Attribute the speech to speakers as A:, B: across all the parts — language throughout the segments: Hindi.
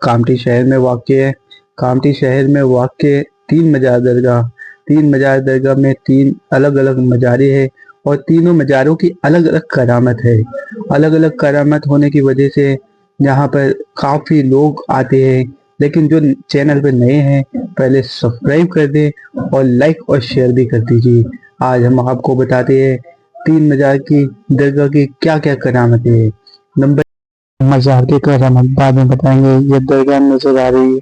A: कामठी शहर में वाक़ है। कामठी शहर में वाक़ तीन मजार दरगाह में तीन अलग अलग मजारे हैं और तीनों मजारों की अलग अलग करामत है। अलग अलग करामत होने की वजह से यहाँ पर काफ़ी लोग आते हैं। लेकिन जो चैनल पे नए हैं पहले सब्सक्राइब कर दें और लाइक और शेयर भी कर दीजिए। आज हम आपको बताते हैं तीन मजार की दरगाह की क्या क्या करामतें हैं। नंबर मजार के करामत बाद में बताएंगे। ये दरगाह नजर आ रही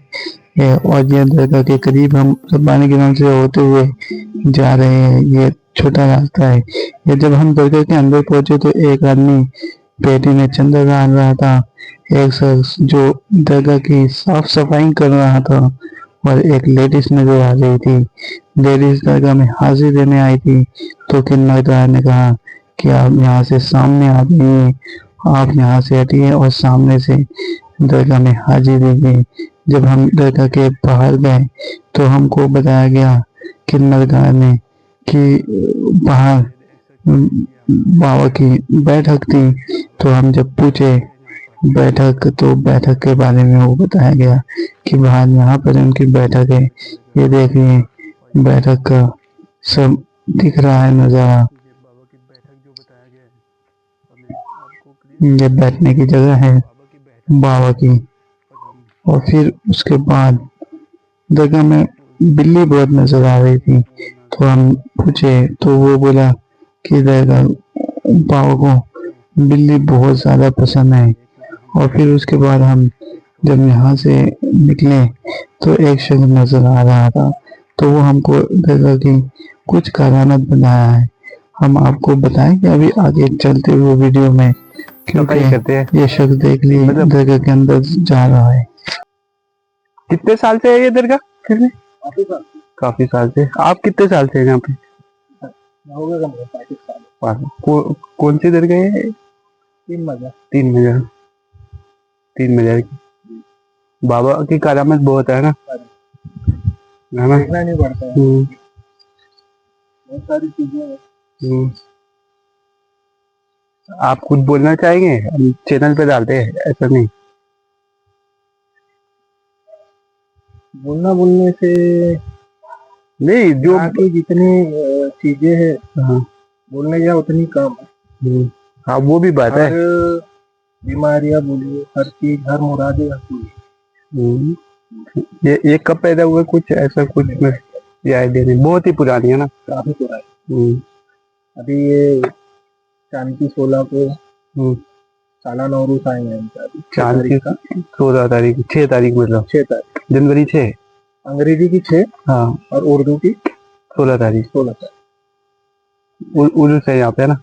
A: है और ये दरगाह के करीब हम रब्बानी के नाम से होते हुए जा रहे हैं। ये छोटा रास्ता है। ये जब हम दरगाह के अंदर पहुंचे तो एक आदमी पेटी में चंदा डाल रहा था। एक शख्स जो दरगाह की साफ सफाई कर रहा था और एक लेडीज नजर आ रही थी। लेडीज दरगाह में हाजिरी देने आई थी तो किन्नरगाह ने कहा कि आप यहाँ से सामने आ जाइए, आप यहाँ से हटिए और सामने से दरगाह में हाजिरी दीजिए। जब हम दरगाह के बाहर गए तो हमको बताया गया किन्नरगाह ने कि बाहर बाबा की बैठक थी। तो हम जब पूछे बैठक तो बैठक के बारे में वो बताया गया कि बाहर यहाँ पर उनकी बैठक है। ये देखिए बैठक का सब दिख रहा है नज़ारा। ये बैठने की जगह है बाबा की। और फिर उसके बाद दरगाह में बिल्ली बहुत नजर आ रही थी तो हम पूछे तो वो बोला कि दरगाह बाबा को बिल्ली बहुत ज़्यादा पसंद है। और फिर उसके बाद हम जब यहाँ से निकले तो एक शख्स नजर आ रहा था तो वो हमको दरगाह की कुछ करामत बताया है। हम आपको बताएंगे अभी आगे चलते हुए वीडियो में, क्योंकि ये शख्स देख लिए दरगाह के अंदर जा रहा है। कितने साल से है ये दरगाह? काफी साल से। आप कितने साल से यहाँ पे? कौन सी दरगाह है? तीन मजार की। बाबा की करामत बहुत है ना, देखना नहीं पड़ता है। बहुत सारी चीजें। आप कुछ बोलना चाहेंगे? हम चैनल पे डालते हैं, ऐसा नहीं बोलने से नहीं, जो बाकी जितनी चीजें हैं बोलने क्या उतनी कम है। हाँ वो भी बात है। बीमारियां बोलिए, हर चीज, हर मुरादे ये कब पैदा हुआ? कुछ ऐसा कुछ में ये आइडिया नहीं। बहुत ही पुरानी है ना, काफी पुरानी। अभी ये चांद की 16 को सालाना उरूस आएंगे। चांद की 16 तारीख, 6 तारीख मतलब 6 तारीख जनवरी 6, अंग्रेजी की 6 हाँ, और उर्दू की 16 तारीख। उर्स है यहाँ पे ना,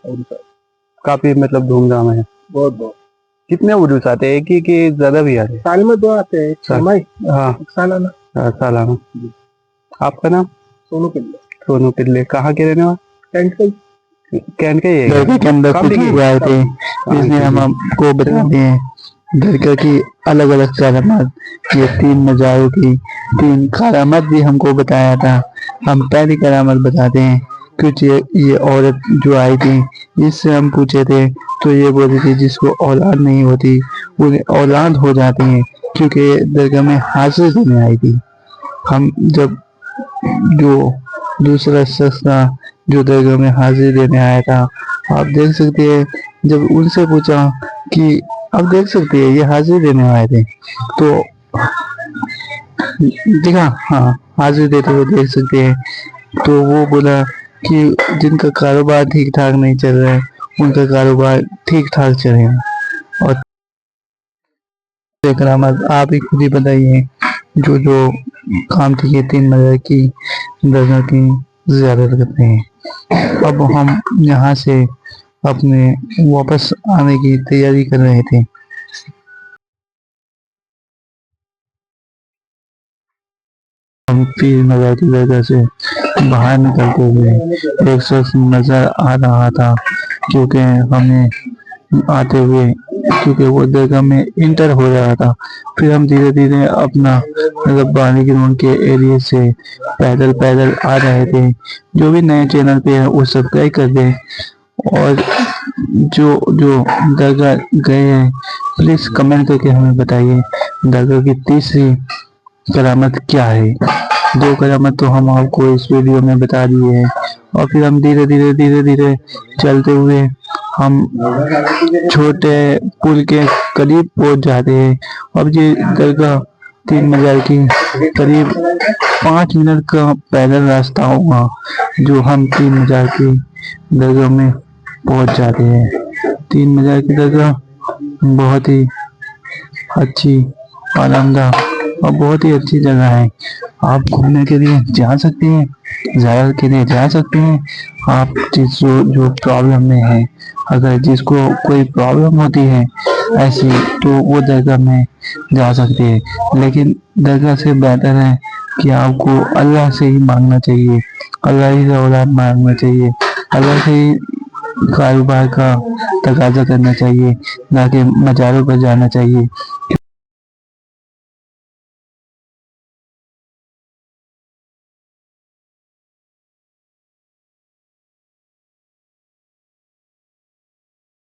A: काफी मतलब धूमधाम है। बहुत कितने उर्स आते हैं? एक ही ज्यादा भी आते हैं? साल में 2 आते हैं। हाँ सालाना। आपका नाम? सोनू पिल्ले। कहाँ के रहने वाले? कैंट के अंदर कुछ आए थे, इसलिए हम आपको बताते हैं दरगाह की अलग अलग करामत। ये 3 मजारों की 3 करामत भी हमको बताया था। हम पहली करामत बताते हैं। कुछ ये औरत जो आई थी इससे हम पूछे थे तो ये बोली थी जिसको औलाद नहीं होती उन्हें औलाद हो जाती है, क्योंकि दरगाह में हाजिर देने आई थी। हम जब जो दूसरा शख्स था जो दरगाह में हाजिरी देने आया था, आप देख सकते हैं, जब उनसे पूछा कि आप देख सकते हैं ये हाजिरी देने आए थे तो देखा हाँ हाजिरी देते हुए देख सकते हैं। तो वो बोला कि जिनका कारोबार ठीक ठाक नहीं चल रहा है उनका कारोबार ठीक ठाक चलेगा। और करामत आप ही खुद ही बताइए जो काम थी। ये 3 मजार की दरगाह की ज़ियारत करते हैं। अब हम यहाँ से अपने वापस आने की तैयारी कर रहे थे। हम पीर मजार की दरगाह से बाहर निकलते हुए एक शख्स नजर आ रहा था, क्योंकि हमें आते हुए क्योंकि वो दरगाह में इंटर हो रहा था। फिर हम धीरे धीरे अपना रब्बानी ग्राउंड के एरिया से पैदल आ रहे थे। जो भी नए चैनल पे है वो सब्सक्राइब कर दें और जो जो दरगाह गए हैं प्लीज कमेंट करके हमें बताइए दरगाह की तीसरी करामत क्या है। 2 करामत तो हम आपको इस वीडियो में बता दिए हैं और फिर हम धीरे धीरे चलते हुए हम छोटे पुल के करीब पहुंच जाते हैं। अब ये दरगाह 3 मजार की करीब 5 मिनट का पैदल रास्ता होगा जो हम 3 मजार की दरगाह में पहुंच जाते हैं। 3 मजार की दरगाह बहुत ही अच्छी, आरामदायक और बहुत ही अच्छी जगह है। आप घूमने के लिए जा सकते हैं, ज़ियारत के लिए जा सकते हैं। आप जो प्रॉब्लम में है, अगर जिसको कोई प्रॉब्लम होती है ऐसी, तो वो दरगाह में जा सकते हैं। लेकिन दरगाह से बेहतर है कि आपको अल्लाह से ही मांगना चाहिए, अल्लाह ही से औलाद मांगना चाहिए, अल्लाह से ही कारोबार का तकाजा करना चाहिए, ना कि मज़ारों पर जाना चाहिए।